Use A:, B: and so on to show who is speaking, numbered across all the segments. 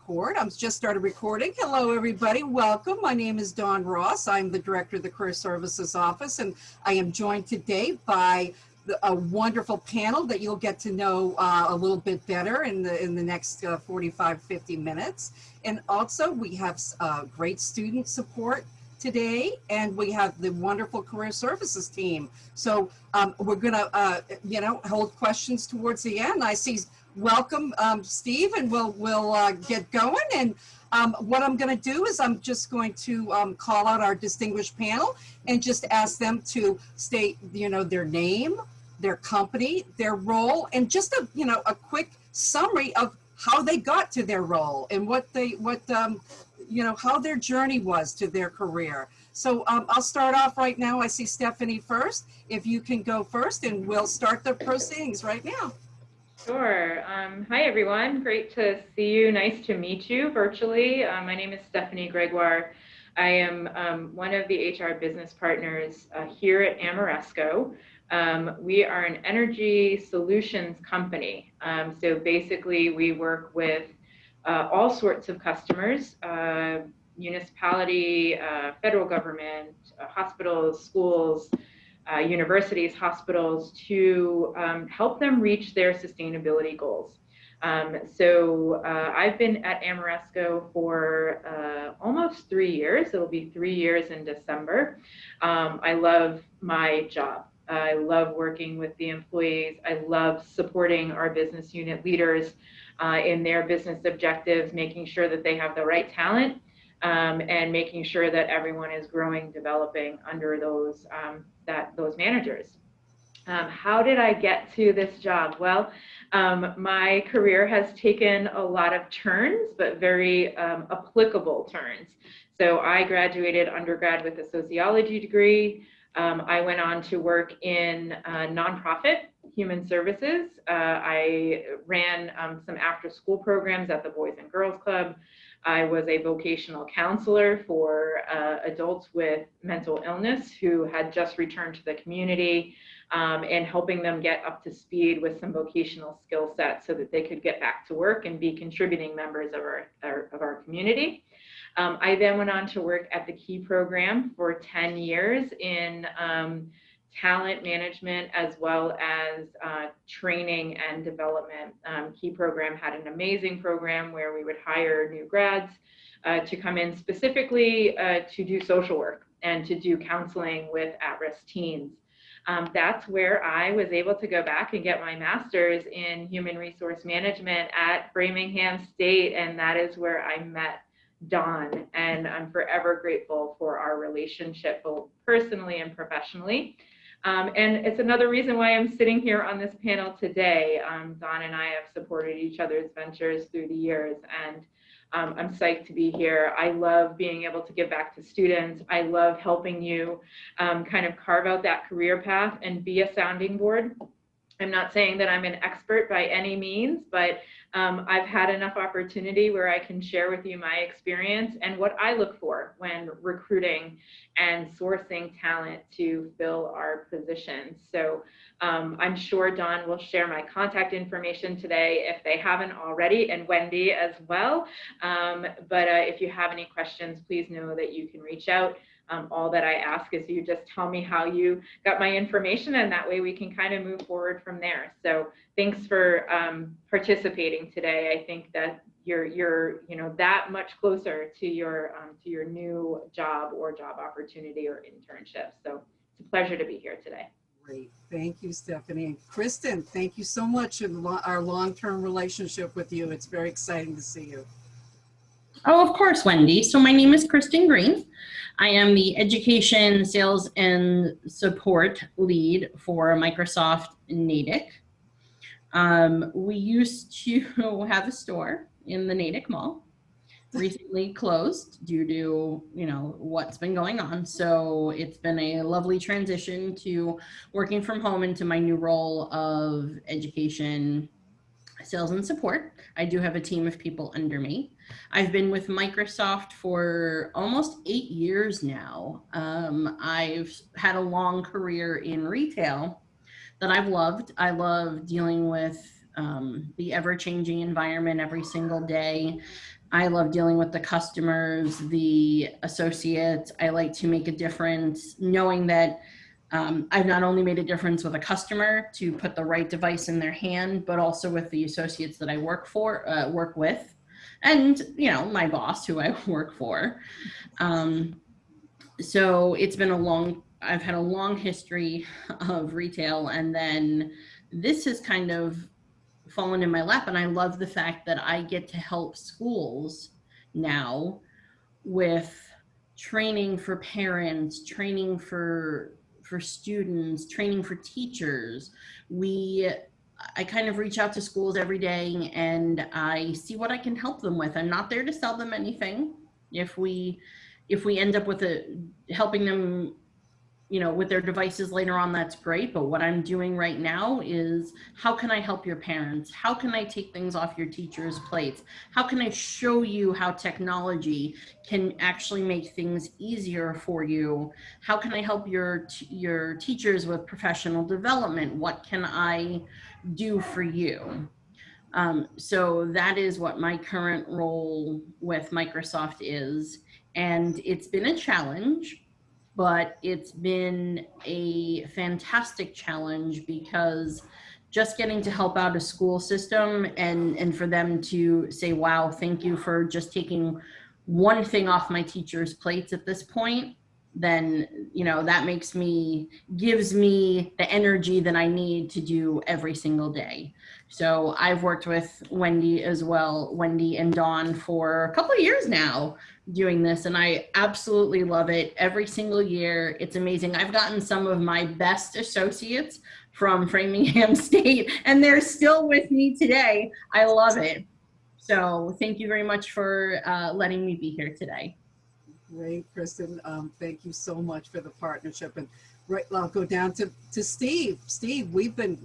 A: record. I'm just started recording. Hello, everybody. Welcome. My name is Dawn Ross. I'm the director of the Career Services Office, and I am joined today by a wonderful panel that you'll get to know a little bit better in the next 45, 50 minutes. And also, we have great student support today, and we have the wonderful Career Services team. So we're going to, hold questions towards the end. I see. Welcome, Steve, and we'll get going. And what I'm going to do is I'm just going to call out our distinguished panel and just ask them to state, their name, their company, their role, and just a quick summary of how they got to their role and how their journey was to their career. So I'll start off right now. I see Stephanie first. If you can go first, and we'll start the proceedings right now.
B: Sure. Hi, everyone. Great to see you. Nice to meet you virtually. My name is Stephanie Gregoire. I am one of the HR business partners here at Ameresco. We are an energy solutions company. So basically, we work with all sorts of customers, municipality, federal government, hospitals, schools, universities, hospitals, to help them reach their sustainability goals. So I've been at Ameresco for almost 3 years. It'll be 3 years in December. I love my job. I love working with the employees. I love supporting our business unit leaders in their business objectives, making sure that they have the right talent, and making sure that everyone is growing, developing under those managers. How did I get to this job? Well, my career has taken a lot of turns, but very applicable turns. So I graduated undergrad with a sociology degree. I went on to work in nonprofit human services. I ran some after-school programs at the Boys and Girls Club. I was a vocational counselor for adults with mental illness who had just returned to the community, and helping them get up to speed with some vocational skill sets so that they could get back to work and be contributing members of our community. I then went on to work at the Key program for 10 years in talent management as well as training and development. Key program had an amazing program where we would hire new grads to come in specifically to do social work and to do counseling with at-risk teens. That's where I was able to go back and get my master's in human resource management at Framingham State, and that is where I met Dawn, and I'm forever grateful for our relationship, both personally and professionally. And it's another reason why I'm sitting here on this panel today. Dawn and I have supported each other's ventures through the years, and I'm psyched to be here. I love being able to give back to students. I love helping you kind of carve out that career path and be a sounding board. I'm not saying that I'm an expert by any means, but I've had enough opportunity where I can share with you my experience and what I look for when recruiting and sourcing talent to fill our positions. So I'm sure Dawn will share my contact information today if they haven't already, and Wendy as well. But if you have any questions, please know that you can reach out. All that I ask is you just tell me how you got my information, and that way we can kind of move forward from there. So thanks for participating today. I think that you're that much closer to your new job or job opportunity or internship. So it's a pleasure to be here today.
A: Great. Thank you, Stephanie. Kristen, thank you so much in our long-term relationship with you. It's very exciting to see you.
C: Oh, of course, Wendy. So my name is Kristen Green. I am the Education, Sales, and Support Lead for Microsoft Natick. We used to have a store in the Natick Mall. Recently closed due to, what's been going on. So it's been a lovely transition to working from home into my new role of education, sales, and support. I do have a team of people under me. I've been with Microsoft for almost 8 years now. I've had a long career in retail that I've loved. I love dealing with the ever-changing environment every single day. I love dealing with the customers, the associates. I like to make a difference, knowing that I've not only made a difference with a customer to put the right device in their hand, but also with the associates that I work with, and my boss who I work for. So it's been I've had a long history of retail, and then this has kind of fallen in my lap, and I love the fact that I get to help schools now with training for parents, training for students, training for teachers. I kind of reach out to schools every day and I see what I can help them with. I'm not there to sell them anything. If we end up with helping them with their devices later on, that's great. But what I'm doing right now is, how can I help your parents? How can I take things off your teachers' plates? How can I show you how technology can actually make things easier for you? How can I help your teachers with professional development? What can I do for you? So that is what my current role with Microsoft is. And it's been a challenge, but it's been a fantastic challenge, because just getting to help out a school system and for them to say, wow, thank you for just taking one thing off my teachers' plates at this point, then, that gives me the energy that I need to do every single day. So I've worked with Wendy as well, Wendy and Dawn, for a couple of years now doing this, and I absolutely love it every single year. It's amazing. I've gotten some of my best associates from Framingham State, and they're still with me today. I love it. So thank you very much for letting me be here today.
A: Great, Kristen. Thank you so much for the partnership. And right, I'll go down to Steve. Steve, we've been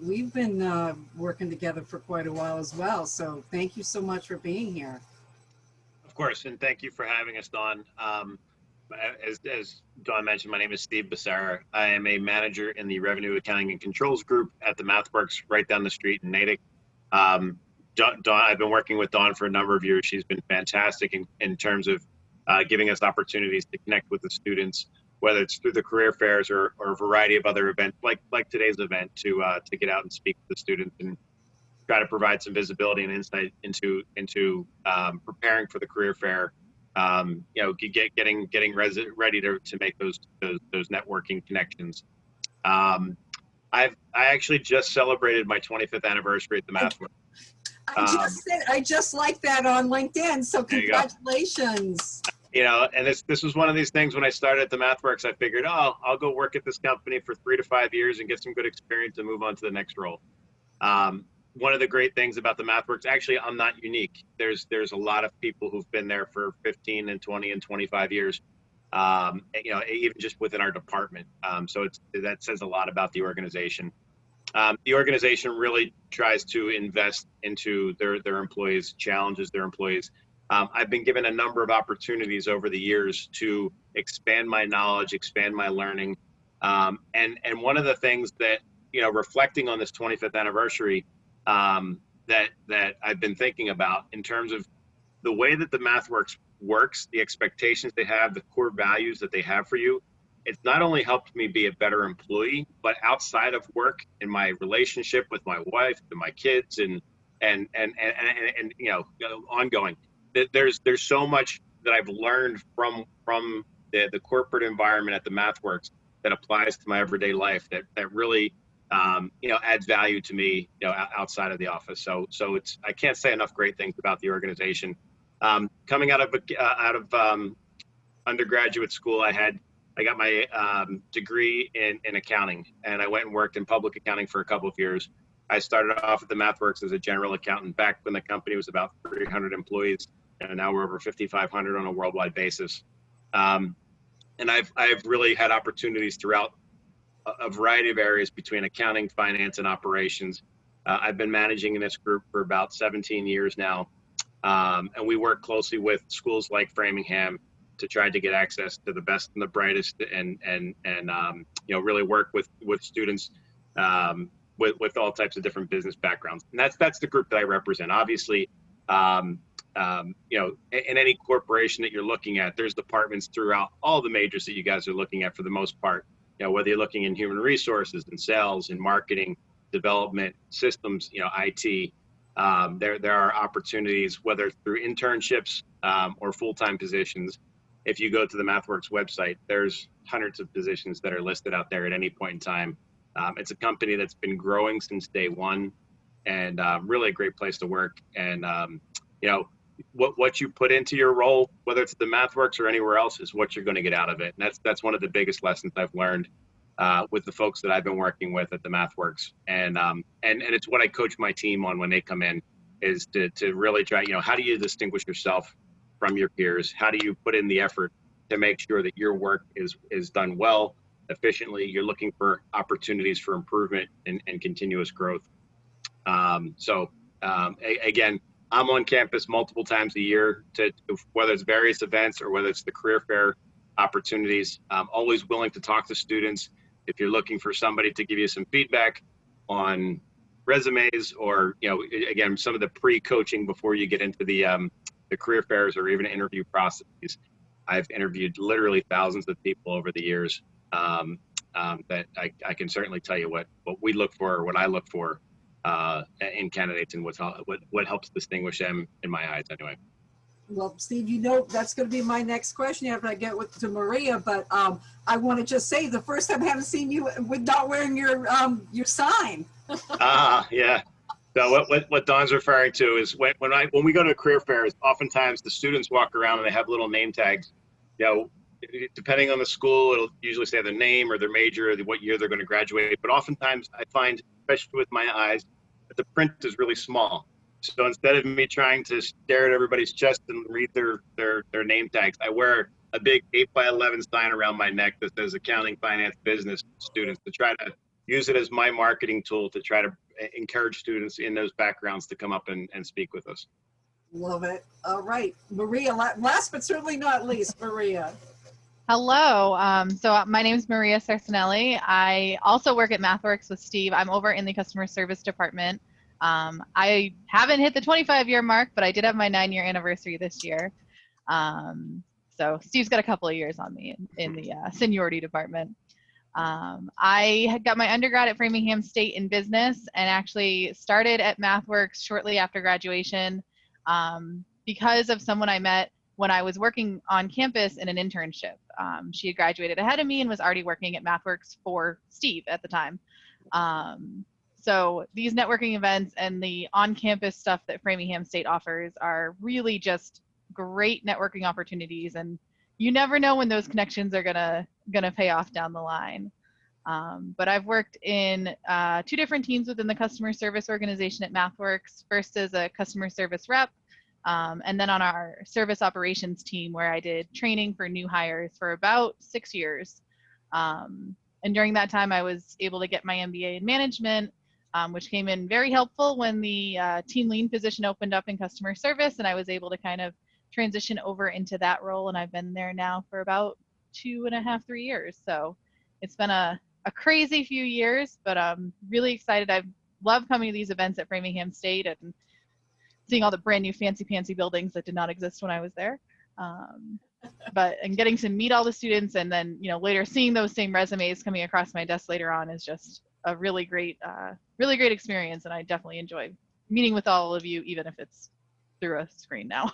A: working together for quite a while as well. So thank you so much for being here.
D: Of course, and thank you for having us, Dawn. As Dawn mentioned, my name is Steve Basara. I am a manager in the Revenue Accounting and Controls group at the MathWorks right down the street in Natick. Dawn, I've been working with Dawn for a number of years. She's been fantastic in terms of giving us opportunities to connect with the students, whether it's through the career fairs or a variety of other events like today's event, to get out and speak to the students and try to provide some visibility and insight into preparing for the career fair. Getting ready to make those networking connections. I actually just celebrated my 25th anniversary at the MathWorks.
A: I just like that on LinkedIn. So congratulations.
D: And this was one of these things when I started at the MathWorks. I figured, I'll go work at this company for 3 to 5 years and get some good experience and move on to the next role. One of the great things about the MathWorks, actually, I'm not unique. There's a lot of people who've been there for 15 and 20 and 25 years, even just within our department. So that says a lot about the organization. The organization really tries to invest into their employees, challenges their employees. I've been given a number of opportunities over the years to expand my knowledge, expand my learning. And one of the things that, reflecting on this 25th anniversary, that I've been thinking about in terms of the way that the MathWorks works, the expectations they have, the core values that they have for you. It's not only helped me be a better employee, but outside of work, in my relationship with my wife and my kids, and ongoing. There's so much that I've learned from the corporate environment at the MathWorks that applies to my everyday life that really adds value to me, outside of the office. So I can't say enough great things about the organization. Coming out of undergraduate school, I got my degree in accounting, and I went and worked in public accounting for a couple of years. I started off at the MathWorks as a general accountant back when the company was about 300 employees, and now we're over 5,500 on a worldwide basis. And I've really had opportunities throughout a variety of areas between accounting, finance, and operations. I've been managing in this group for about 17 years now, and we work closely with schools like Framingham to try to get access to the best and the brightest, and really work with students with all types of different business backgrounds. And that's the group that I represent. Obviously, in any corporation that you're looking at, there's departments throughout all the majors that you guys are looking at for the most part. Whether you're looking in human resources and sales and marketing, development, systems, IT, there are opportunities, whether it's through internships or full-time positions. If you go to the MathWorks website, there's hundreds of positions that are listed out there at any point in time. It's a company that's been growing since day one, and really a great place to work. And what you put into your role, whether it's the MathWorks or anywhere else, is what you're going to get out of it. And that's one of the biggest lessons I've learned with the folks that I've been working with at the MathWorks. And it's what I coach my team on when they come in, is to really try, how do you distinguish yourself from your peers? How do you put in the effort to make sure that your work is done well, efficiently? You're looking for opportunities for improvement and continuous growth. Again, I'm on campus multiple times a year, to whether it's various events or whether it's the career fair opportunities. I'm always willing to talk to students. If you're looking for somebody to give you some feedback on resumes, or again, some of the pre-coaching before you get into the career fairs or even interview processes. I've interviewed literally thousands of people over the years, that I can certainly tell you what we look for, or what I look for in candidates, and what helps distinguish them in my eyes anyway.
A: Well, Steve, that's going to be my next question after I get to Maria, but I want to just say the first time I haven't seen you with not wearing your sign.
D: Yeah. So what Don's referring to is when we go to career fairs, oftentimes the students walk around and they have little name tags. Depending on the school, it'll usually say their name or their major, or what year they're going to graduate. But oftentimes I find, especially with my eyes, that the print is really small. So instead of me trying to stare at everybody's chest and read their name tags, I wear a big 8x11 sign around my neck that says accounting, finance, business students, to try to use it as my marketing tool to try to encourage students in those backgrounds to come up and speak with us.
A: Love it. All right, Maria, last but certainly not least, Maria.
E: Hello. So my name is Maria Sarcinelli. I also work at MathWorks with Steve. I'm over in the customer service department. I haven't hit the 25-year mark, but I did have my 9-year anniversary this year. So Steve's got a couple of years on me in the seniority department. I got my undergrad at Framingham State in business, and actually started at MathWorks shortly after graduation because of someone I met when I was working on campus in an internship. She had graduated ahead of me and was already working at MathWorks for Steve at the time. So these networking events and the on-campus stuff that Framingham State offers are really just great networking opportunities, and you never know when those connections are gonna pay off down the line. But I've worked in 2 different teams within the customer service organization at MathWorks. First as a customer service rep, and then on our service operations team, where I did training for new hires for about 6 years. And during that time, I was able to get my MBA in management, which came in very helpful when the team lead position opened up in customer service, and I was able to kind of transition over into that role. And I've been there now for about 2.5, 3 years. So it's been a crazy few years, but I'm really excited. I've loved coming to these events at Framingham State and seeing all the brand new fancy buildings that did not exist when I was there. And getting to meet all the students, and then later seeing those same resumes coming across my desk later on is just a really great experience, and I definitely enjoy meeting with all of you, even if it's through a screen now.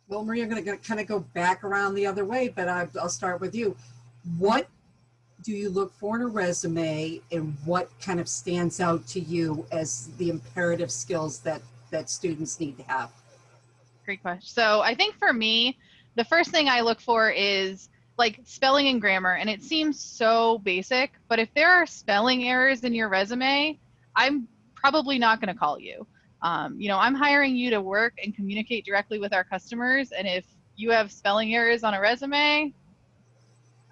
A: Well, Maria, I'm going to kind of go back around the other way, but I'll start with you. What do you look for in a resume, and what kind of stands out to you as the imperative skills that students need to have?
E: Great question. So I think for me, the first thing I look for is like spelling and grammar, and it seems so basic, but if there are spelling errors in your resume, I'm probably not going to call you. I'm hiring you to work and communicate directly with our customers, and if you have spelling errors on a resume,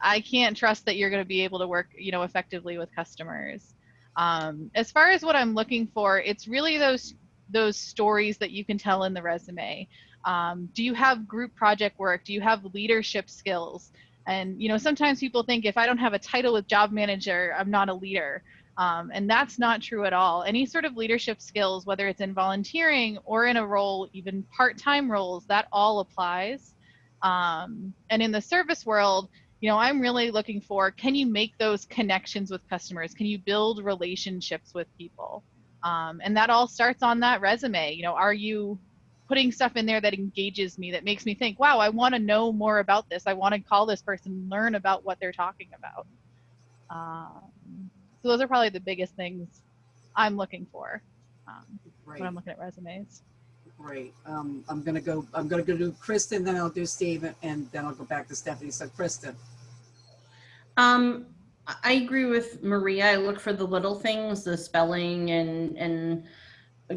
E: I can't trust that you're going to be able to work, effectively with customers. As far as what I'm looking for, it's really those stories that you can tell in the resume. Do you have group project work? Do you have leadership skills? And sometimes people think if I don't have a title with job manager, I'm not a leader. And that's not true at all. Any sort of leadership skills, whether it's in volunteering or in a role, even part-time roles, that all applies. And in the service world, you know, I'm really looking for, can you make those connections with customers? Can you build relationships with people? And that all starts on that resume. You know, are you putting stuff in there that engages me, that makes me think, wow, I want to know more about this. I want to call this person, learn about what they're talking about. So those are probably the biggest things I'm looking for when I'm looking at resumes.
A: Great. I'm gonna go do Kristen, then I'll do Steve, and then I'll go back to Stephanie. So Kristen.
C: I agree with Maria. I look for the little things, the spelling and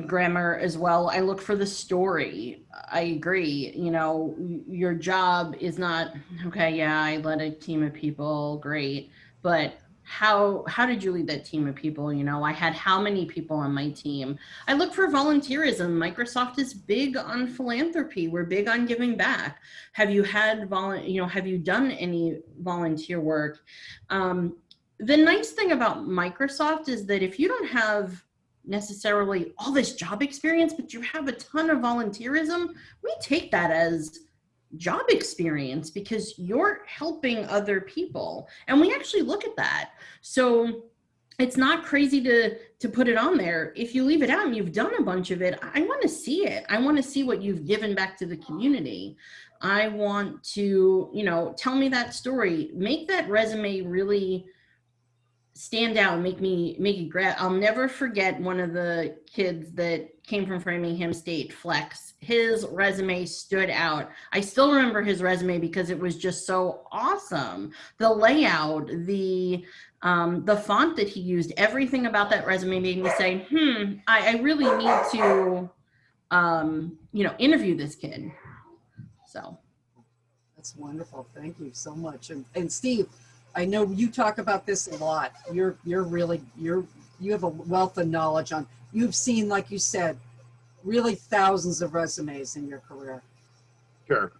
C: grammar as well. I look for the story. I agree. You know, your job is not, okay, yeah, I led a team of people, great, but how did you lead that team of people? You know, I had how many people on my team? I look for volunteerism. Microsoft is big on philanthropy. We're big on giving back. Have you had have you done any volunteer work? The nice thing about Microsoft is that if you don't have necessarily all this job experience, but you have a ton of volunteerism, we take that as job experience because you're helping other people. And we actually look at that. So it's not crazy to put it on there. If you leave it out and you've done a bunch of it, I want to see it. I want to see what you've given back to the community. I want to, you know, tell me that story, make that resume really stand out and make it grab. I'll never forget one of the kids that came from Framingham State, Flex. His resume stood out. I still remember his resume because it was just so awesome. The layout, the font that he used, everything about that resume made me say, I really need to, you know, interview this kid. So.
A: That's wonderful. Thank you so much. And Steve, I know you talk about this a lot. You have a wealth of knowledge on, you've seen, like you said, really thousands of resumes in your career.
D: Sure.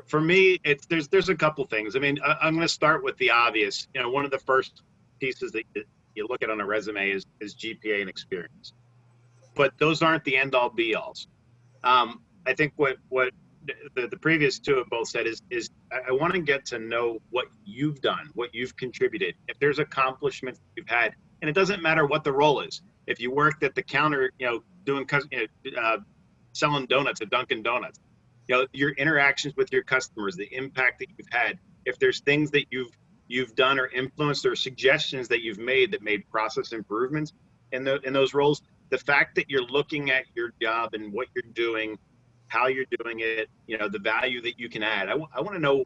D: For me, there's a couple things. I mean, I'm going to start with the obvious. You know, one of the first pieces that you look at on a resume is GPA and experience, but those aren't the end all be alls. I think what the previous two have both said is I want to get to know what you've done, what you've contributed. If there's accomplishments you've had, and it doesn't matter what the role is. If you worked at the counter, you know, doing selling donuts at Dunkin' Donuts, you know, your interactions with your customers, the impact that you've had. If there's things that you've done or influenced or suggestions that you've made that made process improvements in those roles, the fact that you're looking at your job and what you're doing, how you're doing it, you know, the value that you can add. I want to know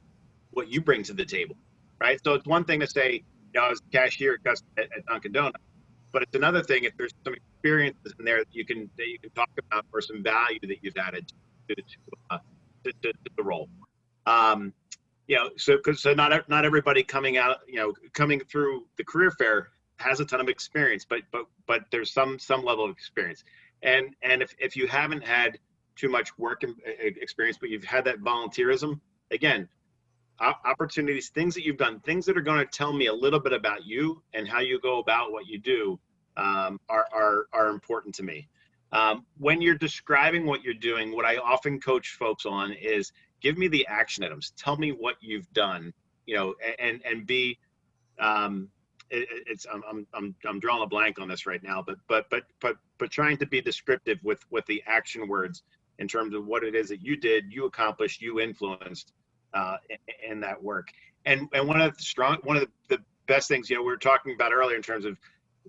D: what you bring to the table, right? So it's one thing to say, you know, I was a cashier at Dunkin' Donuts, but it's another thing if there's some experiences in there that you can talk about or some value that you've added to the role. You know, so not everybody coming through the career fair has a ton of experience, but there's some level of experience, and if you haven't had too much work experience, but you've had that volunteerism, again, opportunities, things that you've done, things that are going to tell me a little bit about you and how you go about what you do are important to me. When you're describing what you're doing, what I often coach folks on is give me the action items. Tell me what you've done, you know, and be, I'm drawing a blank on this right now, but trying to be descriptive with the action words in terms of what it is that you did, you accomplished, you influenced in that work. And one of the best things, you know, we were talking about earlier in terms of,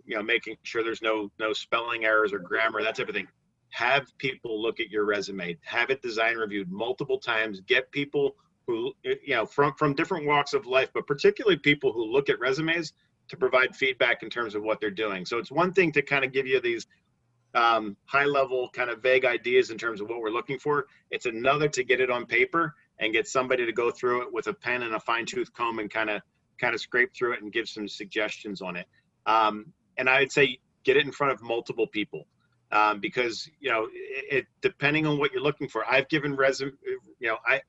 D: you know, making sure there's no spelling errors or grammar, that's everything. Have people look at your resume, have it design reviewed multiple times, get people who, you know, from different walks of life, but particularly people who look at resumes to provide feedback in terms of what they're doing. So it's one thing to kind of give you these high level kind of vague ideas in terms of what we're looking for. It's another to get it on paper and get somebody to go through it with a pen and a fine tooth comb and kind of scrape through it and give some suggestions on it. And I'd say get it in front of multiple people because, you know, it depending on what you're looking for. I've given resume, you know, I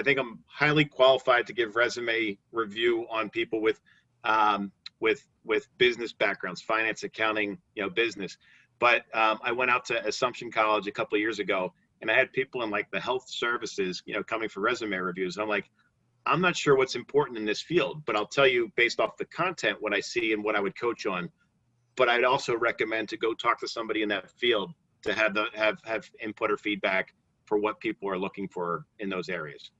D: think I'm highly qualified to give resume review on people with with business backgrounds, finance, accounting, business. But I went out to Assumption College a couple of years ago, and I had people in like the health services, coming for resume reviews. I'm like, I'm not sure what's important in this field, but I'll tell you based off the content, what I see and what I would coach on. But I'd also recommend to go talk to somebody in that field to have input or feedback for what people are looking for in those areas.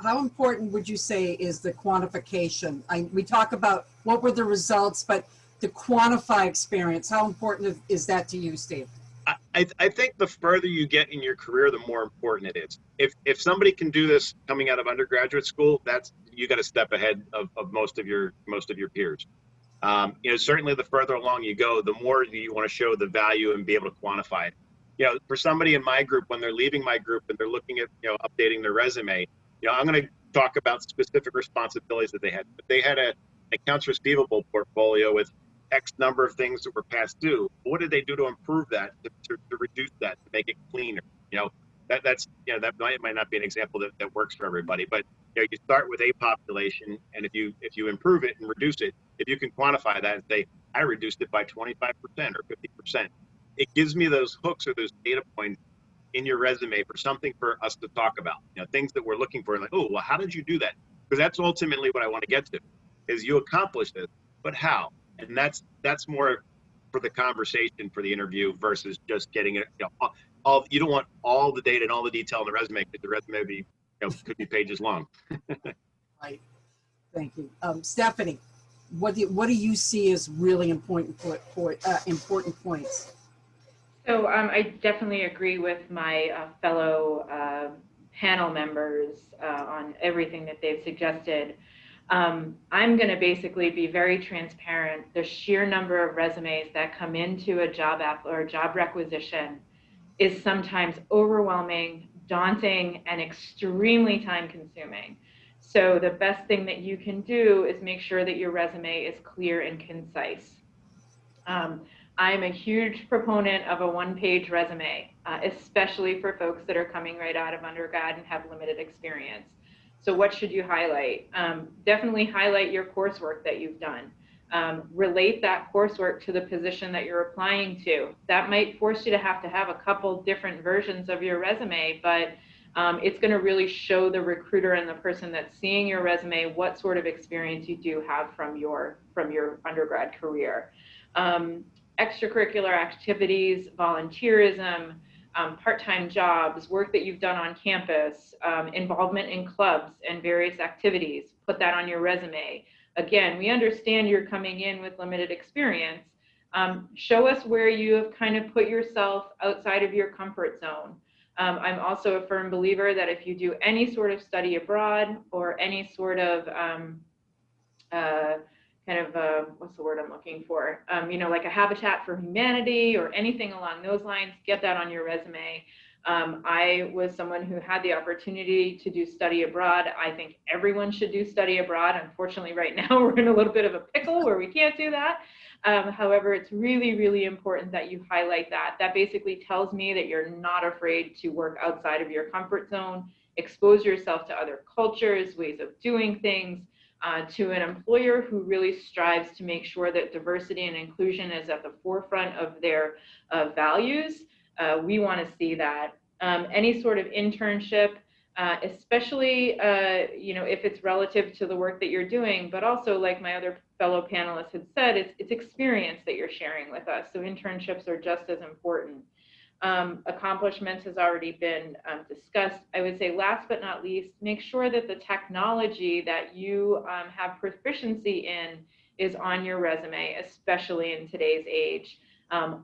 A: How important would you say is the quantification? We talk about what were the results, but to quantify experience, how important is that to you, Steve?
D: I think the further you get in your career, the more important it is. If somebody can do this coming out of undergraduate school, you got a step ahead of most of your peers. Certainly the further along you go, the more you want to show the value and be able to quantify it. For somebody in my group, when they're leaving my group and they're looking at updating their resume, I'm going to talk about specific responsibilities that they had. But they had an accounts receivable portfolio with X number of things that were past due. What did they do to improve that, to reduce that, to make it cleaner? That might not be an example that works for everybody, but you start with a population, and if you improve it and reduce it, if you can quantify that and say, I reduced it by 25% or 50%, it gives me those hooks or those data points in your resume for something for us to talk about. Things that we're looking for, like, oh, well, how did you do that? Because that's ultimately what I want to get to, is you accomplished it, but how? And that's more for the conversation, for the interview, versus just getting it. You don't want all the data and all the detail in the resume, because the resume could be pages long.
A: Right. Thank you, Stephanie. What do you see as really important points?
B: So I definitely agree with my fellow panel members on everything that they've suggested. I'm going to basically be very transparent. The sheer number of resumes that come into a job app or a job requisition is sometimes overwhelming, daunting, and extremely time consuming. So the best thing that you can do is make sure that your resume is clear and concise. I'm a huge proponent of a one-page resume, especially for folks that are coming right out of undergrad and have limited experience. So what should you highlight? Definitely highlight your coursework that you've done. Relate that coursework to the position that you're applying to. That might force you to have a couple different versions of your resume, but it's going to really show the recruiter and the person that's seeing your resume what sort of experience you do have from your undergrad career. Extracurricular activities, volunteerism, part-time jobs, work that you've done on campus, involvement in clubs and various activities, put that on your resume. Again, we understand you're coming in with limited experience. Show us where you have kind of put yourself outside of your comfort zone. I'm also a firm believer that if you do any sort of study abroad or any sort of what's the word I'm looking for? Like a Habitat for Humanity or anything along those lines, get that on your resume. I was someone who had the opportunity to do study abroad. I think everyone should do study abroad. Unfortunately, right now we're in a little bit of a pickle where we can't do that. However, it's really, really important that you highlight that. That basically tells me that you're not afraid to work outside of your comfort zone, expose yourself to other cultures, ways of doing things, to an employer who really strives to make sure that diversity and inclusion is at the forefront of their values. We want to see that. Any sort of internship, especially if it's relative to the work that you're doing, but also, like my other fellow panelists had said, it's experience that you're sharing with us. So internships are just as important. Accomplishments has already been discussed. I would say last but not least, make sure that the technology that you have proficiency in is on your resume, especially in today's age.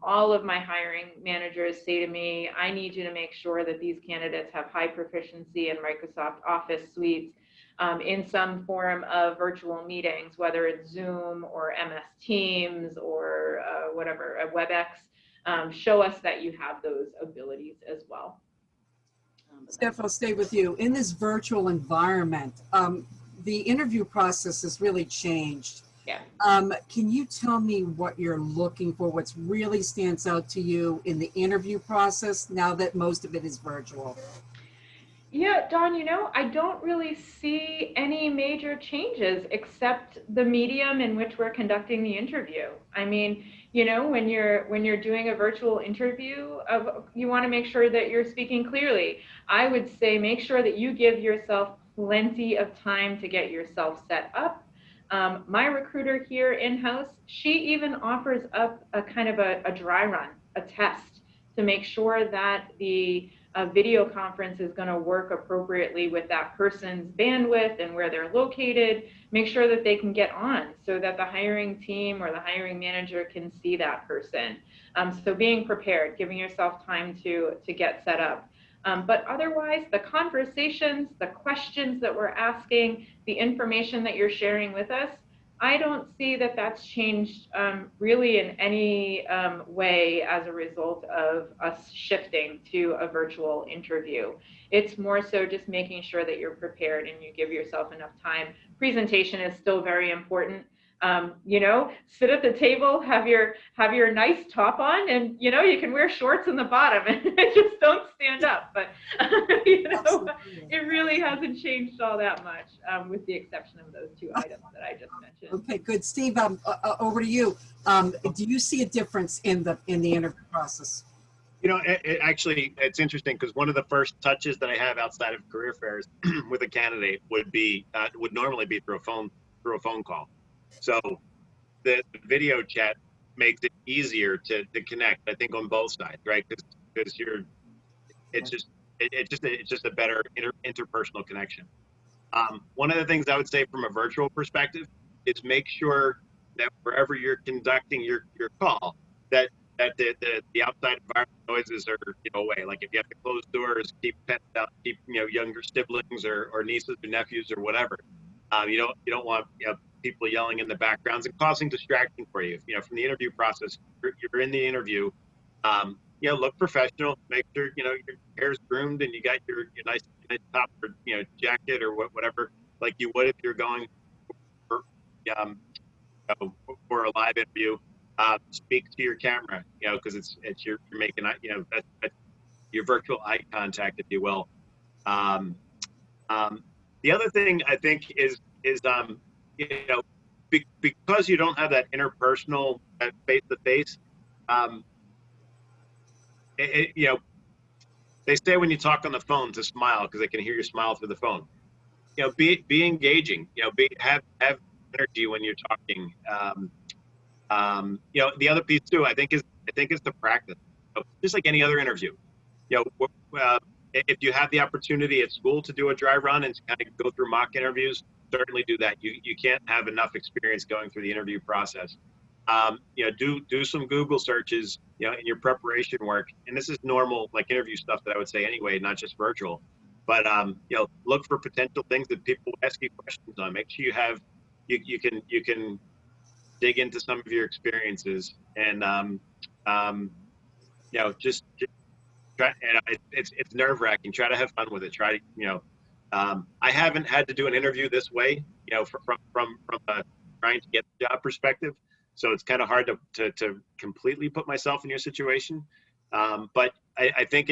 B: All of my hiring managers say to me, I need you to make sure that these candidates have high proficiency in Microsoft Office suites in some form of virtual meetings, whether it's Zoom or MS Teams or whatever, a WebEx. Show us that you have those abilities as well.
A: Steph, I'll stay with you. In this virtual environment, the interview process has really changed.
B: Yeah.
A: Can you tell me what you're looking for, what's really stands out to you in the interview process now that most of it is virtual?
B: Yeah, Dawn, I don't really see any major changes except the medium in which we're conducting the interview. I mean, when you're doing a virtual interview, you want to make sure that you're speaking clearly. I would say make sure that you give yourself plenty of time to get yourself set up. My recruiter here in-house, she even offers up a kind of a dry run, a test to make sure that the a video conference is going to work appropriately with that person's bandwidth and where they're located. Make sure that they can get on so that the hiring team or the hiring manager can see that person. So being prepared, giving yourself time to get set up. But otherwise, the conversations, the questions that we're asking, the information that you're sharing with us, I don't see that that's changed really in any way as a result of us shifting to a virtual interview. It's more so just making sure that you're prepared and you give yourself enough time. Presentation is still very important. Sit at the table, have your nice top on, and you can wear shorts in the bottom and just don't stand up. But it really hasn't changed all that much, with the exception of those two items that I just mentioned.
A: Okay, good. Steve, over to you. Do you see a difference in the interview process?
D: It's interesting because one of the first touches that I have outside of career fairs with a candidate would normally be through a phone call. So the video chat makes it easier to connect, I think, on both sides, right? Because it's just a better interpersonal connection. One of the things I would say from a virtual perspective is make sure that wherever you're conducting your call, that the outside environment noises are away. Like if you have to close doors, keep pets out, keep younger siblings or nieces or nephews or whatever. You don't want people yelling in the backgrounds and causing distraction for you. From the interview process, you're in the interview. Look professional. Make sure your hair's groomed and you got your nice top or jacket or whatever, like you would if you're going for a live interview. Speak to your camera, because you're making that's your virtual eye contact, if you will. The other thing I think is because you don't have that interpersonal face-to-face, they say when you talk on the phone to smile because they can hear you smile through the phone. Be engaging. Have energy when you're talking. The other piece too, I think is the practice. Just like any other interview. If you have the opportunity at school to do a dry run and kind of go through mock interviews, certainly do that. You can't have enough experience going through the interview process. Do some Google searches, in your preparation work. And this is normal, like interview stuff that I would say anyway, not just virtual. But look for potential things that people ask you questions on. Make sure you can dig into some of your experiences and just try. And it's nerve-wracking. Try to have fun with it. Try to I haven't had to do an interview this way, from trying to get the job perspective. So it's kind of hard to completely put myself in your situation. But I think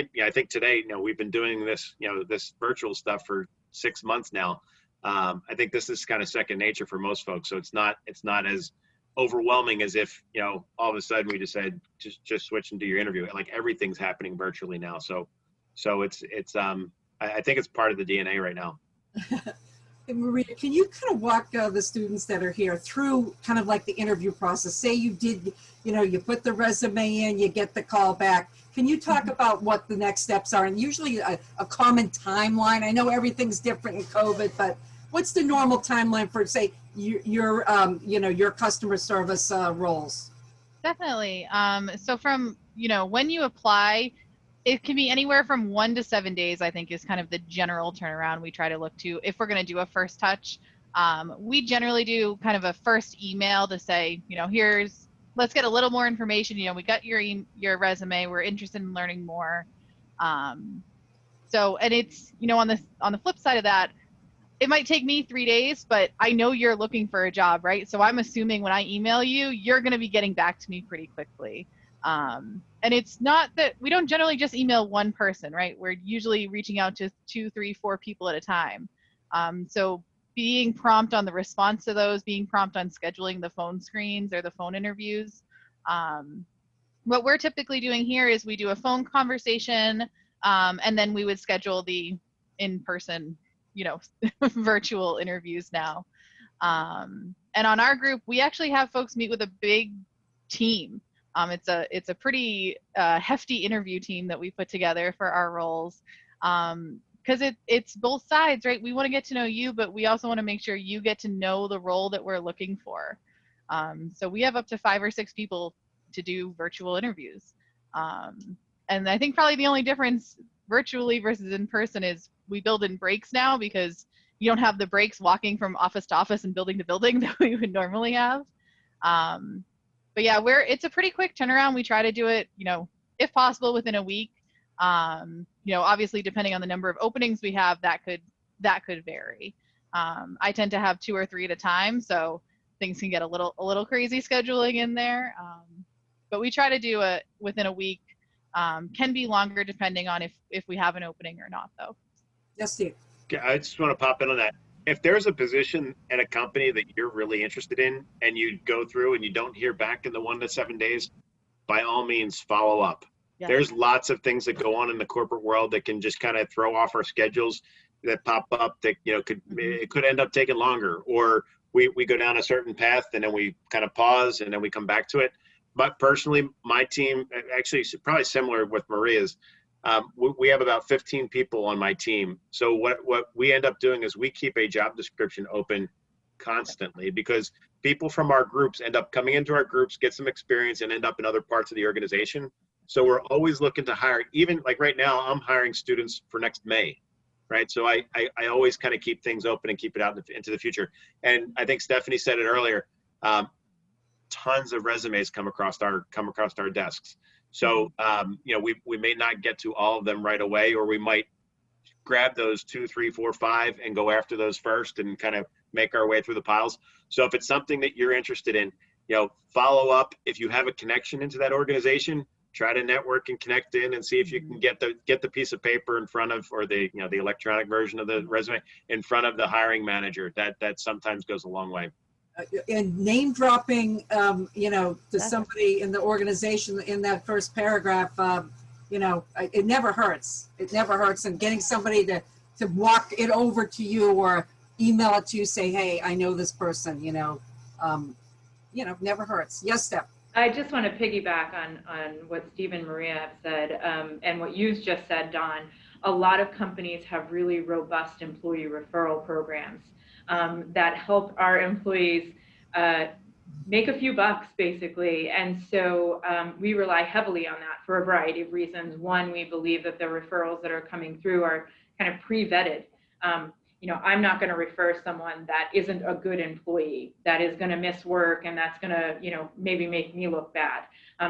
D: today, we've been doing this, this virtual stuff for 6 months now. I think this is kind of second nature for most folks. So it's not as overwhelming as if, all of a sudden we decided just switch into your interview. Like everything's happening virtually now. So it's I think it's part of the DNA right now.
A: Hey, Maria, can you kind of walk the students that are here through kind of like the interview process? Say you did, you put the resume in, you get the call back. Can you talk about what the next steps are? And usually a common timeline. I know everything's different in COVID, but what's the normal timeline for, say, your customer service roles?
E: Definitely. So from, when you apply, it can be anywhere from 1 to 7 days, I think, is kind of the general turnaround we try to look to if we're going to do a first touch. We generally do kind of a first email to say, let's get a little more information. We got your resume. We're interested in learning more. And it's, on the flip side of that, it might take me 3 days, but I know you're looking for a job, right? So I'm assuming when I email you, you're going to be getting back to me pretty quickly. And it's not that we don't generally just email one person, right? We're usually reaching out to 2, 3, 4 people at a time. So being prompt on the response to those, being prompt on scheduling the phone screens or the phone interviews. What we're typically doing here is we do a phone conversation, and then we would schedule the in-person, virtual interviews now. And on our group, we actually have folks meet with a big team. It's a pretty hefty interview team that we put together for our roles, because it's both sides, right? We want to get to know you, but we also want to make sure you get to know the role that we're looking for. So we have up to 5 or 6 people to do virtual interviews. And I think probably the only difference virtually versus in person is we build in breaks now, because you don't have the breaks walking from office to office and building to building that we would normally have. But yeah, it's a pretty quick turnaround. We try to do it, if possible, within a week. Obviously depending on the number of openings we have, that could vary. I tend to have 2 or 3 at a time, so things can get a little crazy scheduling in there. But we try to do it within a week. Can be longer depending on if we have an opening or not, though.
A: Yes, Steve.
D: I just want to pop in on that. If there's a position in a company that you're really interested in and you go through and you don't hear back in the 1 to 7 days, by all means, follow up. Yeah. There's lots of things that go on in the corporate world that can just kind of throw off our schedules, that pop up that, it could end up taking longer, or we go down a certain path and then we kind of pause and then we come back to it. But personally, my team, actually probably similar with Maria's, we have about 15 people on my team. So what we end up doing is we keep a job description open constantly, because people from our groups end up coming into our groups, get some experience, and end up in other parts of the organization. So we're always looking to hire. Even like right now, I'm hiring students for next May, right? So I always kind of keep things open and keep it out into the future. And I think Stephanie said it earlier. Tons of resumes come across our desks. So, we may not get to all of them right away, or we might grab those 2, 3, 4, 5 and go after those first and kind of make our way through the piles. So if it's something that you're interested in, follow up. If you have a connection into that organization, try to network and connect in and see if you can get the piece of paper in front of, or the electronic version of the resume in front of the hiring manager. That sometimes goes a long way.
A: And name dropping, to somebody in the organization in that first paragraph, it never hurts. It never hurts. And getting somebody to walk it over to you or email it to you, say, hey, I know this person, never hurts. Yes, Steph.
B: I just want to piggyback on what Steve and Maria have said, and what you've just said, Dawn. A lot of companies have really robust employee referral programs that help our employees make a few bucks, basically. And so we rely heavily on that for a variety of reasons. One, we believe that the referrals that are coming through are kind of pre-vetted. I'm not going to refer someone that isn't a good employee, that is going to miss work, and that's going to, maybe make me look bad.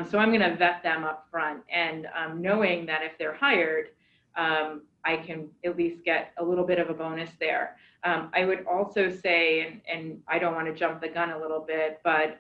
B: So I'm going to vet them up front, and knowing that if they're hired, I can at least get a little bit of a bonus there. I would also say, and I don't want to jump the gun a little bit, but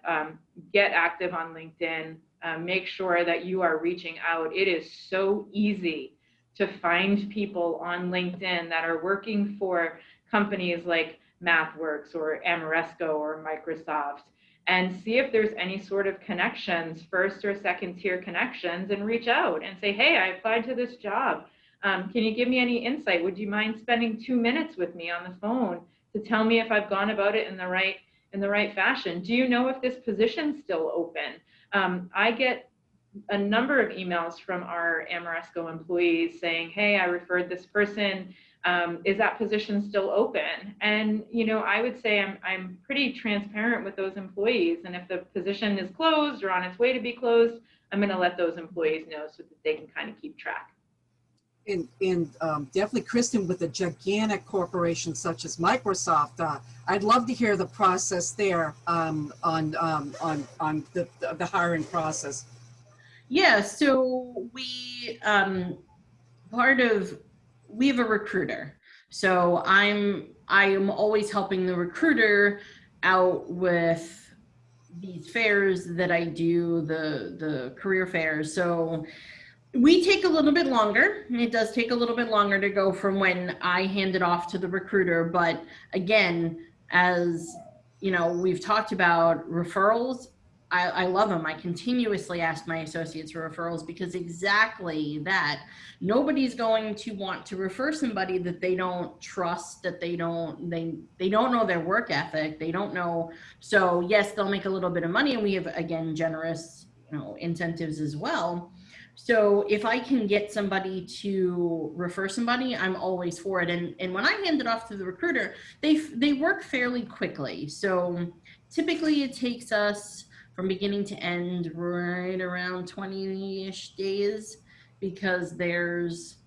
B: get active on LinkedIn. Make sure that you are reaching out. It is so easy to find people on LinkedIn that are working for companies like MathWorks or Ameresco or Microsoft, and see if there's any sort of connections, first or second tier connections, and reach out and say, hey, I applied to this job. Can you give me any insight? Would you mind spending 2 minutes with me on the phone to tell me if I've gone about it in the right fashion? Do you know if this position's still open? I get a number of emails from our Ameresco employees saying, hey, I referred this person. Is that position still open? And, I would say I'm pretty transparent with those employees. And if the position is closed or on its way to be closed, I'm going to let those employees know so that they can kind of keep track.
A: And definitely, Kristen, with a gigantic corporation such as Microsoft, I'd love to hear the process there on the hiring process.
C: Yeah, so we have a recruiter. So I am always helping the recruiter out with these fairs that I do, the career fairs. So we take a little bit longer. It does take a little bit longer to go from when I hand it off to the recruiter. But again, as you know, we've talked about referrals. I love them. I continuously ask my associates for referrals because exactly that. Nobody's going to want to refer somebody that they don't trust, that they don't know their work ethic. They don't know. So yes, they'll make a little bit of money, and we have, again, generous, you know, incentives as well. So if I can get somebody to refer somebody, I'm always for it. And when I hand it off to the recruiter, they work fairly quickly. So typically it takes us from beginning to end right around 20-ish days, because there's,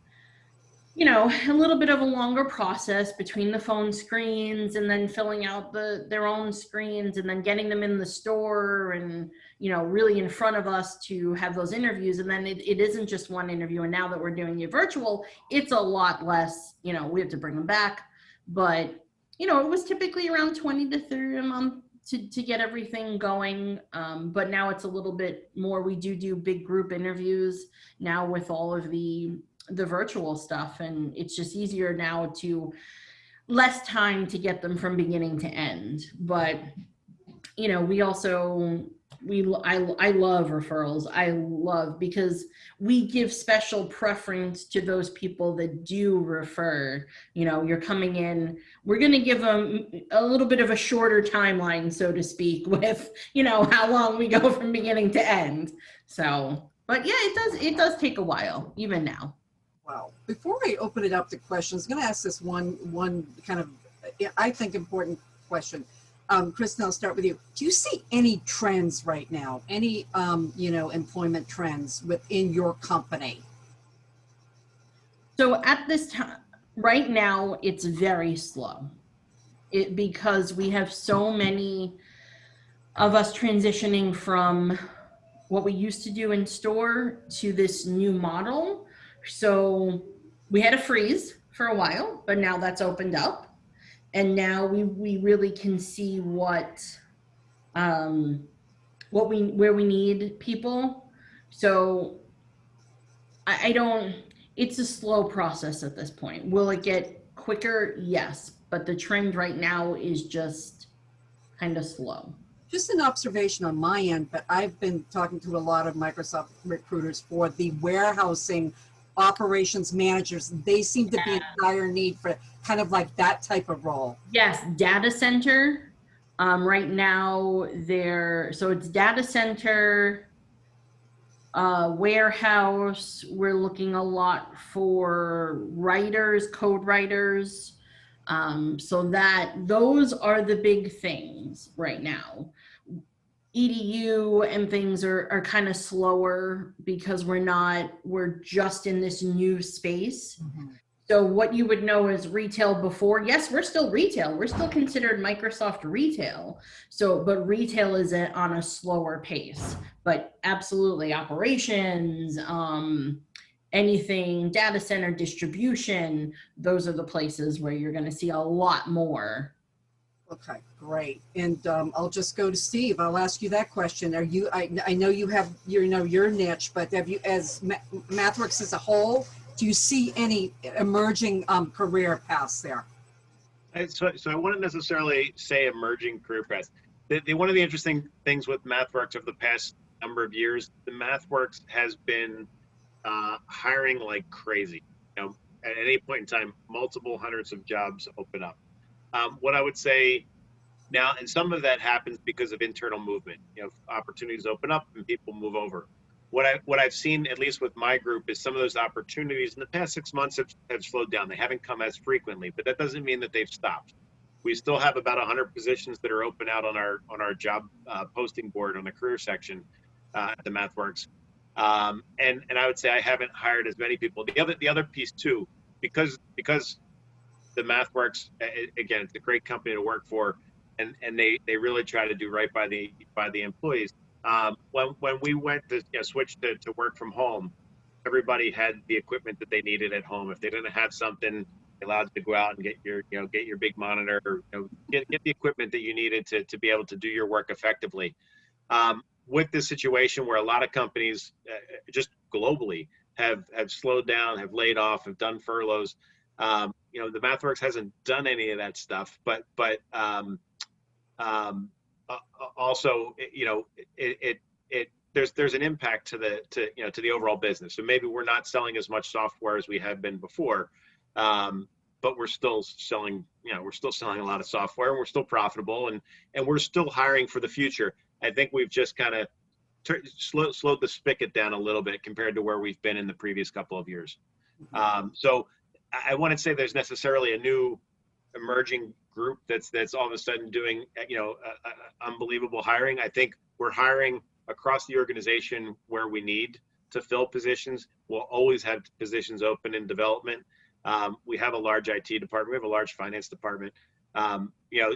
C: you know, a little bit of a longer process between the phone screens and then filling out their own screens and then getting them in the store and, you know, really in front of us to have those interviews. And then it isn't just one interview. And now that we're doing it virtual, it's a lot less, you know, we have to bring them back. But, you know, it was typically around 20 to 30 a month to get everything going. But now it's a little bit more. We do big group interviews now with all of the virtual stuff, and it's just easier now, to less time to get them from beginning to end. But you know, we also I love referrals. I love, because we give special preference to those people that do refer. You know, you're coming in, we're going to give them a little bit of a shorter timeline, so to speak, with, you know, how long we go from beginning to end. So, but yeah, it does take a while, even now.
A: Wow. Before I open it up to questions, I'm going to ask this one kind of, I think, important question. Kristen, I'll start with you. Do you see any trends right now? Any, you know, employment trends within your company?
C: So at this time, right now, it's very slow. Because we have so many of us transitioning from what we used to do in store to this new model. So we had a freeze for a while, but now that's opened up. And now we really can see where we need people. So it's a slow process at this point. Will it get quicker? Yes. But the trend right now is just kind of slow.
A: Just an observation on my end, but I've been talking to a lot of Microsoft recruiters for the warehousing operations managers. They seem to be in dire need for kind of like that type of role.
C: Yes, data center. Right now, so it's data center, warehouse. We're looking a lot for writers, code writers. So those are the big things right now. EDU and things are kind of slower because we're just in this new space. Mm-hmm. So what you would know is retail before. Yes, we're still retail. We're still considered Microsoft retail. So, but retail is on a slower pace. But absolutely, operations, anything, data center, distribution, those are the places where you're going to see a lot more.
A: Okay, great. And I'll just go to Steve. I'll ask you that question. Are you? I know you have your niche, but have you, as MathWorks as a whole, do you see any emerging career paths there?
D: So I wouldn't necessarily say emerging career paths. One of the interesting things with MathWorks over the past number of years, the MathWorks has been hiring like crazy. You know, at any point in time, multiple hundreds of jobs open up. What I would say now, and some of that happens because of internal movement. You know, opportunities open up and people move over. What I've seen, at least with my group, is some of those opportunities in the past 6 months have slowed down. They haven't come as frequently, but that doesn't mean that they've stopped. We still have about 100 positions that are open out on our job posting board on the career section at the MathWorks. And I would say I haven't hired as many people. The other piece too, because the MathWorks, again, it's a great company to work for, and they really try to do right by the employees. When we went to switch to work from home, everybody had the equipment that they needed at home. If they didn't have something, they're allowed to go out and get your big monitor, or get the equipment that you needed to be able to do your work effectively. with this situation where a lot of companies just globally have slowed down, have laid off, have done furloughs. The MathWorks hasn't done any of that stuff, but also, there's an impact to the overall business. So maybe we're not selling as much software as we have been before, but we're still selling a lot of software, and we're still profitable, and we're still hiring for the future. I think we've just kind of slowed the spigot down a little bit compared to where we've been in the previous couple of years. So I wouldn't say there's necessarily a new emerging group that's all of a sudden doing unbelievable hiring. I think we're hiring across the organization where we need to fill positions. We'll always have positions open in development. We have a large IT department. We have a large finance department.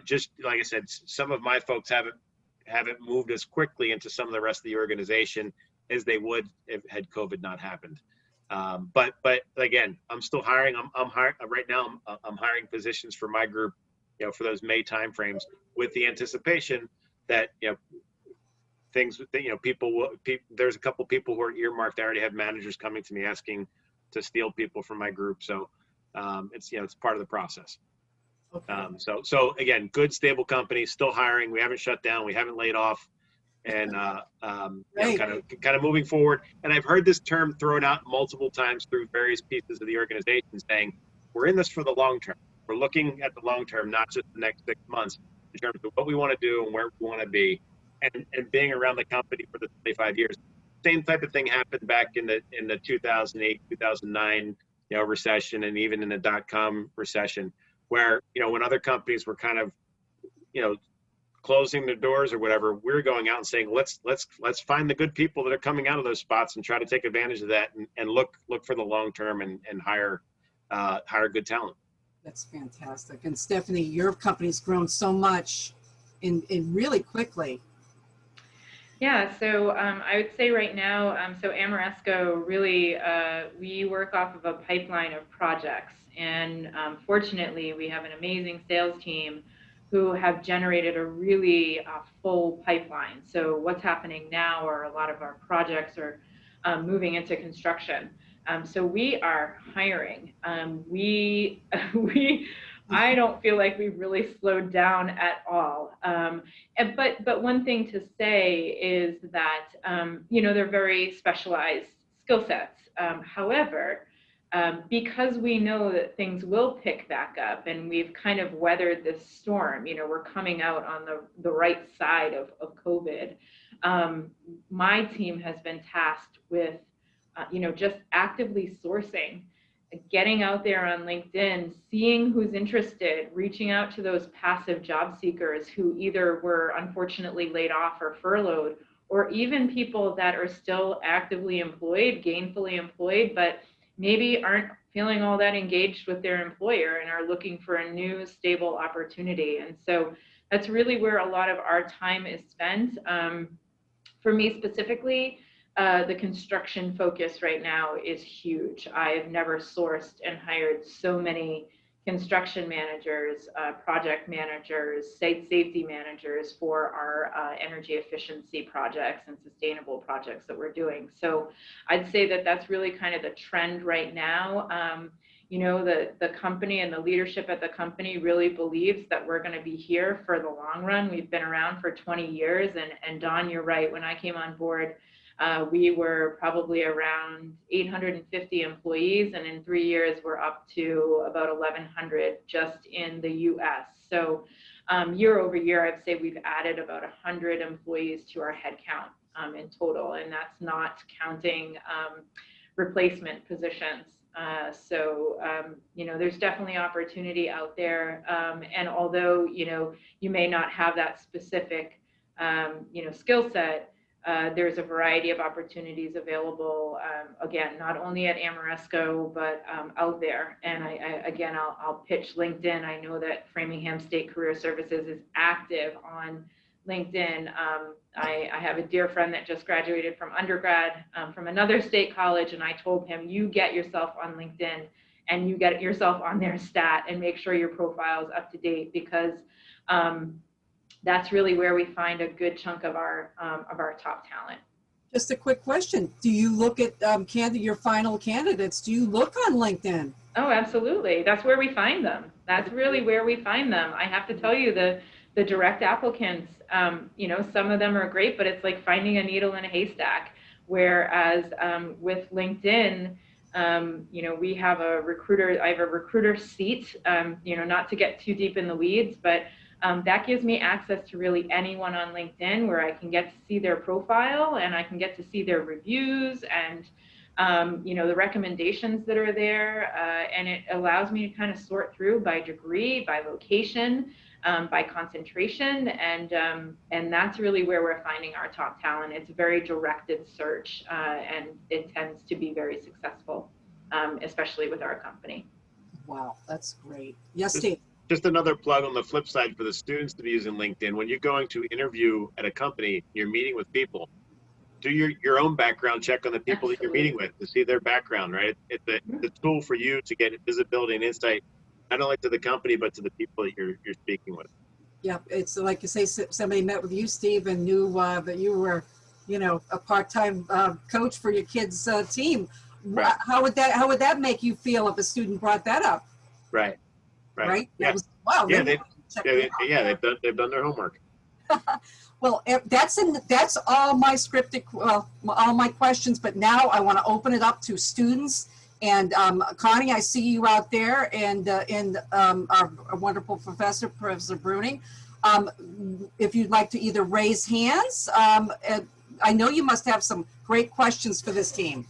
D: Just like I said, some of my folks haven't moved as quickly into some of the rest of the organization as they would if had COVID not happened. But again, I'm still hiring. I'm hiring right now. I'm hiring positions for my group, for those May timeframes, with the anticipation that things that people there's a couple people who are earmarked. I already have managers coming to me asking to steal people from my group. So it's part of the process.
A: Okay.
D: So again, good stable company, still hiring. We haven't shut down. We haven't laid off, and
A: Great.
D: kind of moving forward. And I've heard this term thrown out multiple times through various pieces of the organization, saying we're in this for the long term. We're looking at the long term, not just the next 6 months, in terms of what we want to do and where we want to be. And being around the company for the 25 years, same type of thing happened back in the 2008, 2009 recession, and even in the dot-com recession, where when other companies were kind of closing their doors or whatever, we're going out and saying let's find the good people that are coming out of those spots and try to take advantage of that and look for the long term and hire good talent.
A: That's fantastic. And Stephanie, your company's grown so much in really quickly.
B: Yeah, so I would say right now, so Ameresco really, we work off of a pipeline of projects. And fortunately, we have an amazing sales team who have generated a really full pipeline. So what's happening now are a lot of our projects are moving into construction. So we are hiring. I don't feel like we've really slowed down at all. But one thing to say is that, they're very specialized skill sets. However, because we know that things will pick back up and we've kind of weathered this storm, we're coming out on the right side of COVID. My team has been tasked with, just actively sourcing, getting out there on LinkedIn, seeing who's interested, reaching out to those passive job seekers who either were unfortunately laid off or furloughed, or even people that are still actively employed, gainfully employed, but maybe aren't feeling all that engaged with their employer and are looking for a new stable opportunity. And so that's really where a lot of our time is spent. For me specifically, the construction focus right now is huge. I've never sourced and hired so many construction managers, project managers, site safety managers for our energy efficiency projects and sustainable projects that we're doing. So I'd say that that's really kind of the trend right now. The company and the leadership at the company really believes that we're going to be here for the long run. We've been around for 20 years. And Don, you're right. When I came on board, we were probably around 850 employees, and in 3 years, we're up to about 1,100 just in the US. So year over year, I'd say we've added about 100 employees to our headcount in total, and that's not counting replacement positions. So there's definitely opportunity out there. And although, you may not have that specific, skill set, there's a variety of opportunities available, again, not only at Ameresco, but out there. And I'll pitch LinkedIn. I know that Framingham State Career Services is active on LinkedIn. I have a dear friend that just graduated from undergrad from another state college, and I told him, you get yourself on LinkedIn and you get yourself on their stat and make sure your profile is up to date, because that's really where we find a good chunk of our top talent.
A: Just a quick question. Do you look at your final candidates? Do you look on LinkedIn?
B: Oh, absolutely. That's where we find them. That's really where we find them. I have to tell you, the direct applicants, you know, some of them are great, but it's like finding a needle in a haystack. Whereas with LinkedIn, you know, I have a recruiter seat, you know, not to get too deep in the weeds, but that gives me access to really anyone on LinkedIn, where I can get to see their profile and I can get to see their reviews and, you know, the recommendations that are there. And it allows me to kind of sort through by degree, by location, by concentration. And that's really where we're finding our top talent. It's a very directed search, and it tends to be very successful, especially with our company.
A: Wow, that's great. Yes, Steve.
D: Just another plug on the flip side for the students to be using LinkedIn. When you're going to interview at a company, you're meeting with people, do your own background check on the people that you're meeting with to see their background, right? It's a tool for you to get visibility and insight, not only to the company, but to the people that you're speaking with.
A: Yeah, it's like you say, somebody met with you, Steve, and knew that you were, you know, a part-time coach for your kids' team.
D: Right.
A: How would that make you feel if a student brought that up?
D: Right. Right. Yeah.
A: Wow.
D: Yeah. They've done their homework.
A: Well, that's all my scripted, all my questions. But now I want to open it up to students. And Connie, I see you out there, and our wonderful professor, Professor Bruning. If you'd like to either raise hands, I know you must have some great questions for this team.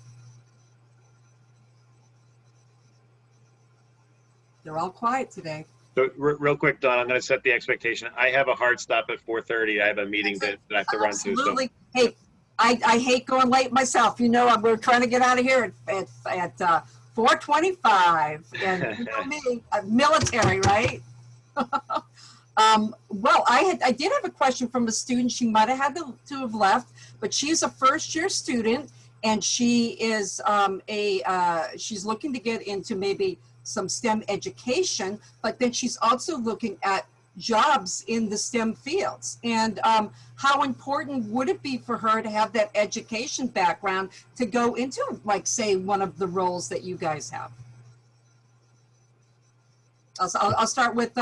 A: They're all quiet today.
D: So real quick, Don, I'm going to set the expectation. I have a hard stop at 4:30. I have a meeting that I have to run to.
A: Absolutely. So. Hey, I hate going late myself. You know, we're trying to get out of here at 4:25. And you know me, military, right? Well, I did have a question from a student. She might have had to have left, but she's a first-year student, and she is she's looking to get into maybe some STEM education, but then she's also looking at jobs in the STEM fields. And how important would it be for her to have that education background to go into, like, say, one of the roles that you guys have? I'll start with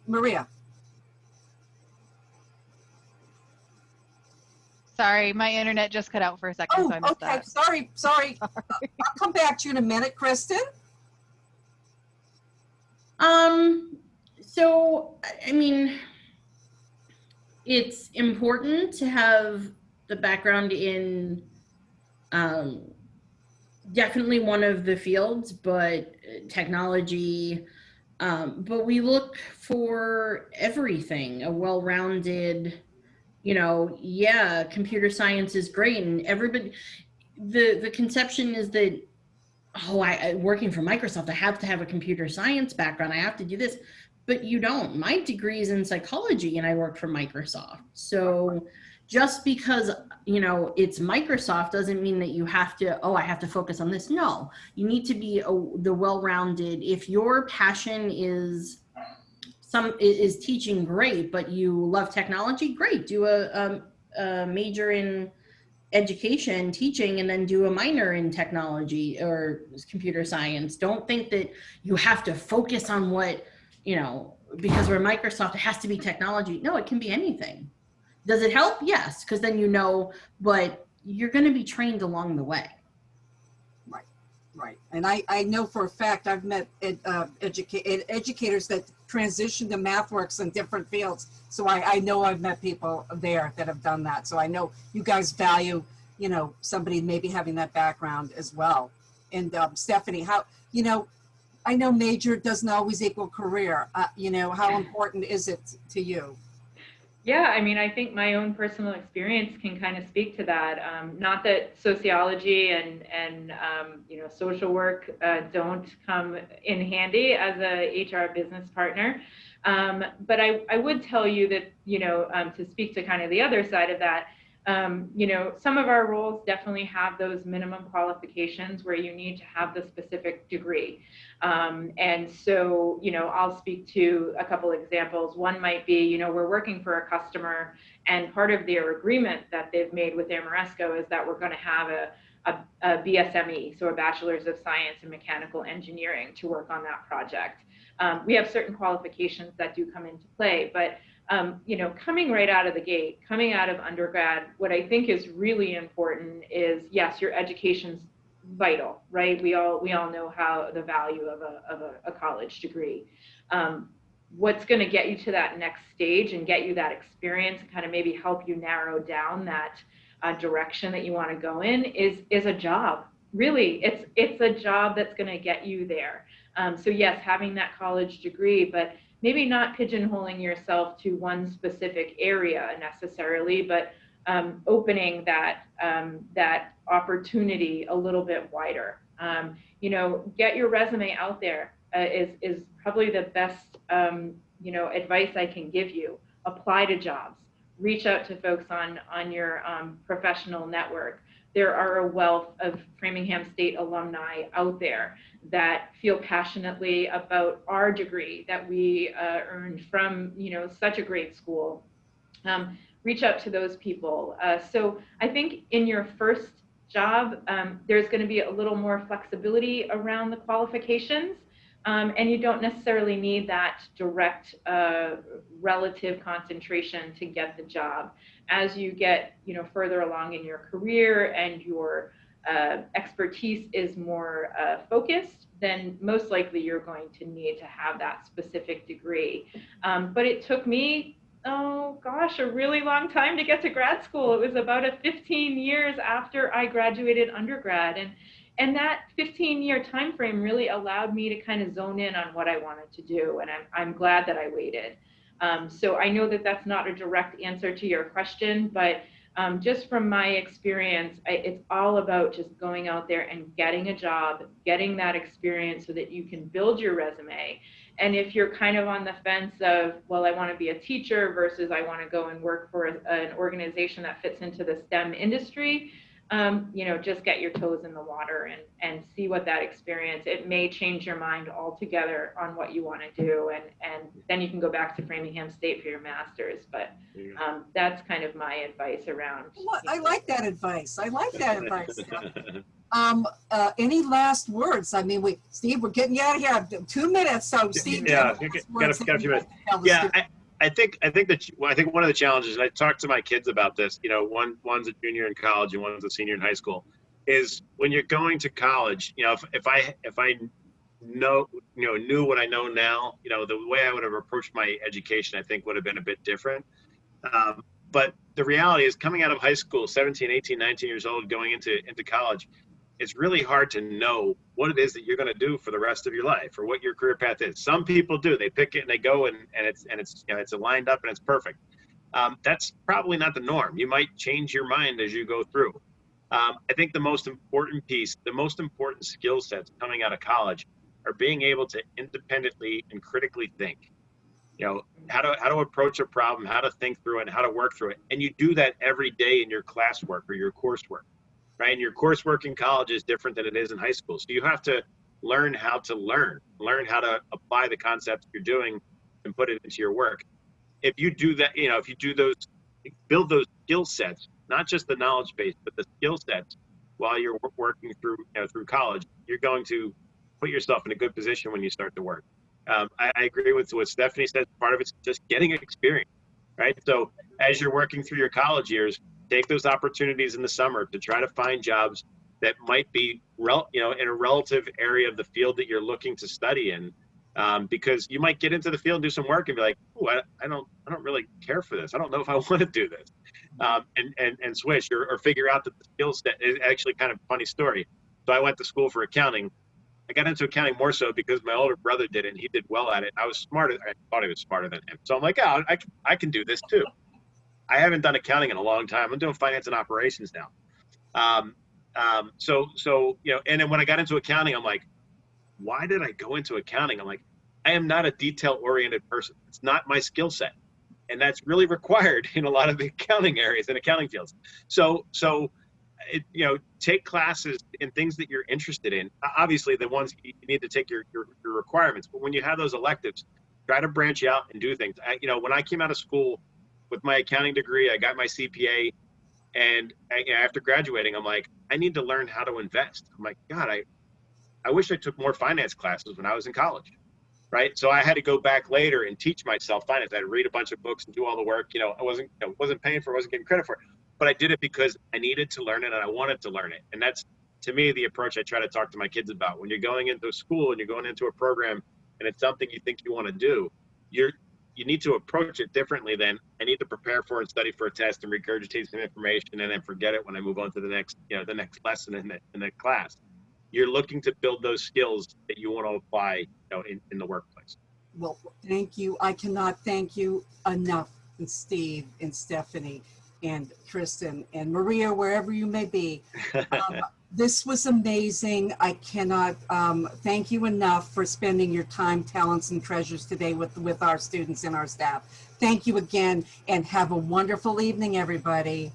A: Maria.
E: Sorry, my internet just cut out for a second, so I missed that.
A: Sorry. I'll come back to you in a minute, Kristen.
C: So, I mean, it's important to have the background in definitely one of the fields, but technology, but we look for everything, a well-rounded, you know, yeah, computer science is great, and everybody, the conception is that, oh, I working for Microsoft, I have to have a computer science background, I have to do this, but you don't. My degree is in psychology and I work for Microsoft. So just because, you know, it's Microsoft doesn't mean that you have to, oh, I have to focus on this. No, you need to be the well-rounded. If your passion is teaching, great, but you love technology, great. Do a major in education, teaching, and then do a minor in technology or computer science. Don't think that you have to focus on what, you know, because we're Microsoft, it has to be technology. No, it can be anything. Does it help? Yes, because then you know, but you're going to be trained along the way.
A: Right. And I know for a fact I've met educators that transition to MathWorks in different fields. So I know I've met people there that have done that. So I know you guys value, you know, somebody maybe having that background as well. And Stephanie, how, you know, I know major doesn't always equal career. You know, how important is it to you?
B: Yeah, I mean, I think my own personal experience can kind of speak to that. Not that sociology and you know, social work don't come in handy as a HR business partner, but I would tell you that, you know, to speak to kind of the other side of that, You know, some of our roles definitely have those minimum qualifications where you need to have the specific degree. And so, you know, I'll speak to a couple examples. One might be, you know, we're working for a customer, and part of their agreement that they've made with Ameresco is that we're going to have a BSME, so a Bachelor's of Science in Mechanical Engineering, to work on that project. We have certain qualifications that do come into play, but you know, coming right out of the gate, coming out of undergrad, what I think is really important is, yes, your education's vital, right? We all know how the value of a college degree. What's going to get you to that next stage and get you that experience and kind of maybe help you narrow down that direction that you want to go in is a job. Really, it's a job that's going to get you there. So yes, having that college degree, but maybe not pigeonholing yourself to one specific area necessarily, but opening that that opportunity a little bit wider. You know, get your resume out there is probably the best you know, advice I can give you. Apply to jobs. Reach out to folks on your professional network. There are a wealth of Framingham State alumni out there that feel passionately about our degree that we earned from, you know, such a great school. Reach out to those people. So I think in your first job, there's going to be a little more flexibility around the qualifications. And you don't necessarily need that direct relative concentration to get the job. As you get, you know, further along in your career and your expertise is more focused, then most likely you're going to need to have that specific degree. But it took me, oh gosh, a really long time to get to grad school. It was about 15 years after I graduated undergrad. And that 15-year time frame really allowed me to kind of zone in on what I wanted to do. And I'm glad that I waited. So I know that that's not a direct answer to your question, but just from my experience, it's all about just going out there and getting a job, getting that experience so that you can build your resume. And if you're kind of on the fence of, well, I want to be a teacher versus I want to go and work for an organization that fits into the STEM industry, you know, just get your toes in the water and see what that experience, it may change your mind altogether on what you want to do. And then you can go back to Framingham State for your master's. But that's kind of my advice around.
A: Well, I like that advice. I like that advice. Any last words? I mean, Steve, we're getting you out of here. I have 2 minutes. So Steve,
D: got a few minutes. Yeah. I think one of the challenges, and I talked to my kids about this, you know, one's a junior in college and one's a senior in high school, is when you're going to college, you know, if I knew what I know now, you know, the way I would have approached my education, I think would have been a bit different. But the reality is, coming out of high school, 17, 18, 19 years old, going into college, it's really hard to know what it is that you're going to do for the rest of your life or what your career path is. Some people do; they pick it and they go, and it's you know, it's lined up and it's perfect. That's probably not the norm. You might change your mind as you go through. I think the most important piece, the most important skill sets coming out of college, are being able to independently and critically think. You know, how to approach a problem, how to think through it, and how to work through it. And you do that every day in your classwork or your coursework. Right? And your coursework in college is different than it is in high school. So you have to learn how to learn how to apply the concepts you're doing and put it into your work. If you do that, you know, if you do those, build those skill sets, not just the knowledge base, but the skill sets while you're working through, you know, through college, you're going to put yourself in a good position when you start to work. I agree with what Stephanie said. Part of it's just getting experience, right? So as you're working through your college years, take those opportunities in the summer to try to find jobs that might be, you know, in a relative area of the field that you're looking to study in, because you might get into the field and do some work and be like, oh, I don't really care for this. I don't know if I want to do this, and switch or figure out that the skill set is actually kind of a funny story. So I went to school for accounting. I got into accounting more so because my older brother did it and he did well at it. I was smarter. I thought he was smarter than him. So I'm like, oh, I can do this too. I haven't done accounting in a long time. I'm doing finance and operations now. So, you know, and then when I got into accounting, I'm like, why did I go into accounting? I'm like, I am not a detail-oriented person. It's not my skill set. And that's really required in a lot of the accounting areas and accounting fields. So take classes in things that you're interested in. Obviously, the ones you need to take your requirements, but when you have those electives, try to branch out and do things. When I came out of school with my accounting degree, I got my CPA, and after graduating, I'm like, I need to learn how to invest. I'm like, God, I wish I took more finance classes when I was in college, right? So I had to go back later and teach myself finance. I had to read a bunch of books and do all the work. I wasn't paying for it, wasn't getting credit for it, but I did it because I needed to learn it and I wanted to learn it. And that's, to me, the approach I try to talk to my kids about. When you're going into a school and you're going into a program and it's something you think you want to do, you need to approach it differently than I need to prepare for and study for a test and regurgitate some information and then forget it when I move on to the next lesson in the class. You're looking to build those skills that you want to apply, in the workplace.
A: Well, thank you. I cannot thank you enough, and Steve and Stephanie and Kristen and Maria, wherever you may be. This was amazing. I cannot thank you enough for spending your time, talents, and treasures today with our students and our staff. Thank you again, and have a wonderful evening, everybody.